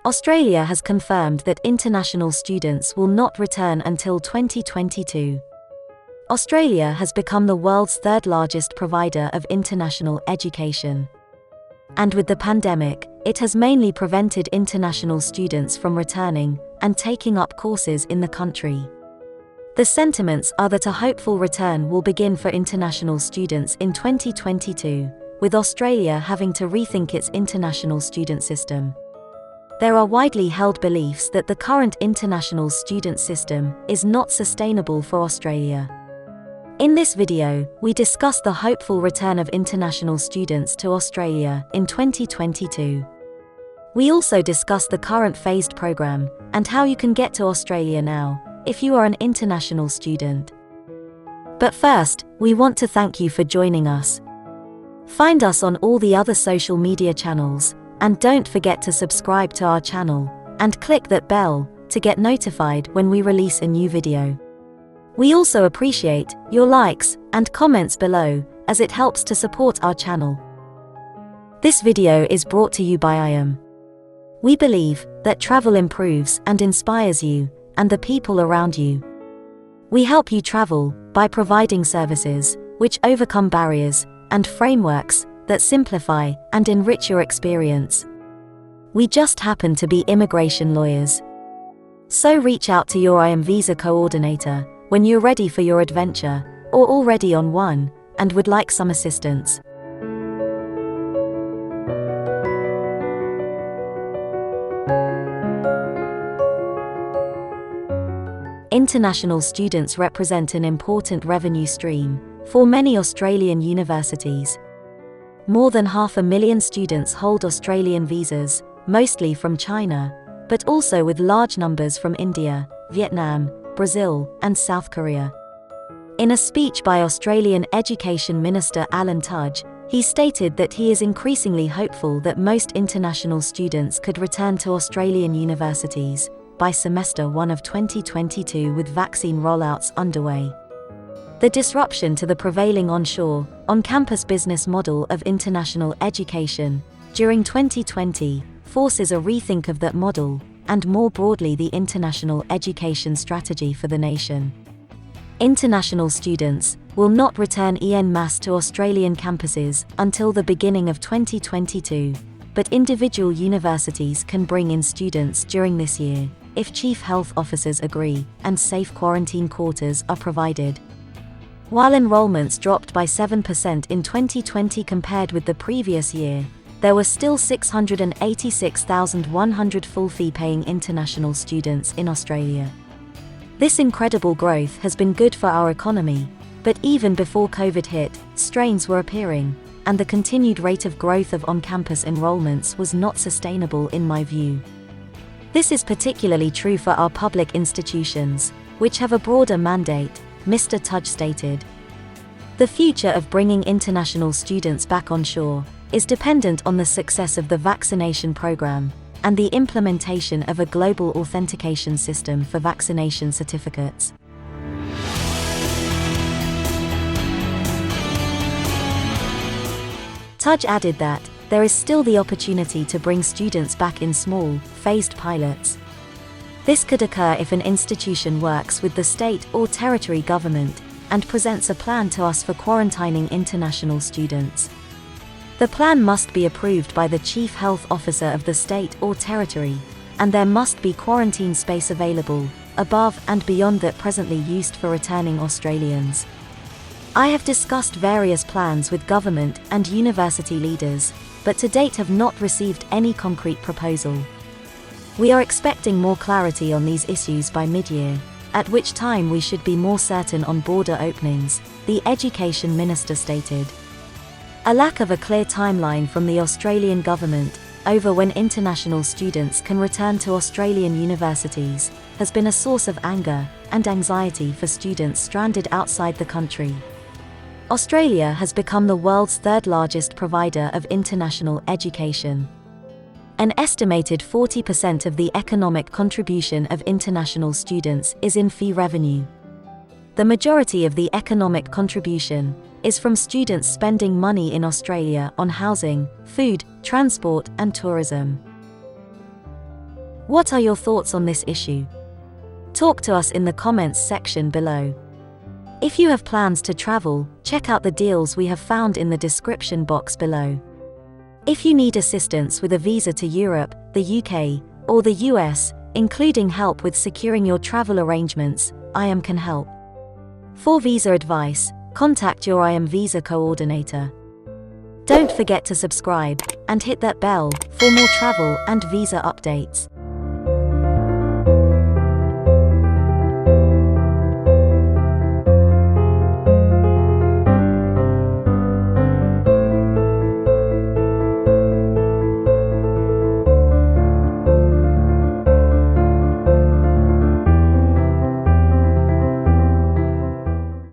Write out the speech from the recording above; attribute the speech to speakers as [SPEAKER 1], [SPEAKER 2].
[SPEAKER 1] Australia has confirmed that international students will not return until 2022. Australia has become the world's third-largest provider of international education. And with the pandemic, it has mainly prevented international students from returning and taking up courses in the country. The sentiments are that a hopeful return will begin for international students in 2022, with Australia having to rethink its international student system. There are widely held beliefs that the current international student system is not sustainable for Australia. In this video, we discuss the hopeful return of international students to Australia in 2022. We also discuss the current phased program and how you can get to Australia now, if you are an international student. But first, we want to thank you for joining us. Find us on all the other social media channels, and don't forget to subscribe to our channel, and click that bell to get notified when we release a new video. We also appreciate your likes and comments below, as it helps to support our channel. This video is brought to you by IAM. We believe that travel improves and inspires you, and the people around you. We help you travel by providing services which overcome barriers and frameworks that simplify and enrich your experience. We just happen to be immigration lawyers. So reach out to your IAM visa coordinator when you're ready for your adventure, or already on one, and would like some assistance. International students represent an important revenue stream for many Australian universities. More than 500,000 students hold Australian visas, mostly from China, but also with large numbers from India, Vietnam, Brazil, and South Korea. In a speech by Australian Education Minister Alan Tudge, he stated that he is increasingly hopeful that most international students could return to Australian universities by semester 1 of 2022 with vaccine rollouts underway. The disruption to the prevailing onshore, on-campus business model of international education during 2020 forces a rethink of that model, and more broadly the international education strategy for the nation. International students will not return en masse to Australian campuses until the beginning of 2022, but individual universities can bring in students during this year, if chief health officers agree and safe quarantine quarters are provided. While enrollments dropped by 7% in 2020 compared with the previous year, there were still 686,100 full fee-paying international students in Australia. This incredible growth has been good for our economy, but even before COVID hit, strains were appearing, and the continued rate of growth of on-campus enrollments was not sustainable in my view. This is particularly true for our public institutions, which have a broader mandate, Mr. Tudge stated. The future of bringing international students back on shore is dependent on the success of the vaccination program and the implementation of a global authentication system for vaccination certificates. Tudge added that there is still the opportunity to bring students back in small, phased pilots. This could occur if an institution works with the state or territory government and presents a plan to us for quarantining international students. The plan must be approved by the Chief Health Officer of the state or territory, and there must be quarantine space available, above and beyond that presently used for returning Australians. I have discussed various plans with government and university leaders, but to date have not received any concrete proposal. We are expecting more clarity on these issues by mid-year, at which time we should be more certain on border openings, the Education Minister stated. A lack of a clear timeline from the Australian government over when international students can return to Australian universities has been a source of anger and anxiety for students stranded outside the country. Australia has become the world's third-largest provider of international education. An estimated 40% of the economic contribution of international students is in fee revenue. The majority of the economic contribution is from students spending money in Australia on housing, food, transport, and tourism. What are your thoughts on this issue? Talk to us in the comments section below. If you have plans to travel, check out the deals we have found in the description box below. If you need assistance with a visa to Europe, the UK, or the US, including help with securing your travel arrangements, IAM can help. For visa advice, contact your IAM visa coordinator. Don't forget to subscribe and hit that bell for more travel and visa updates.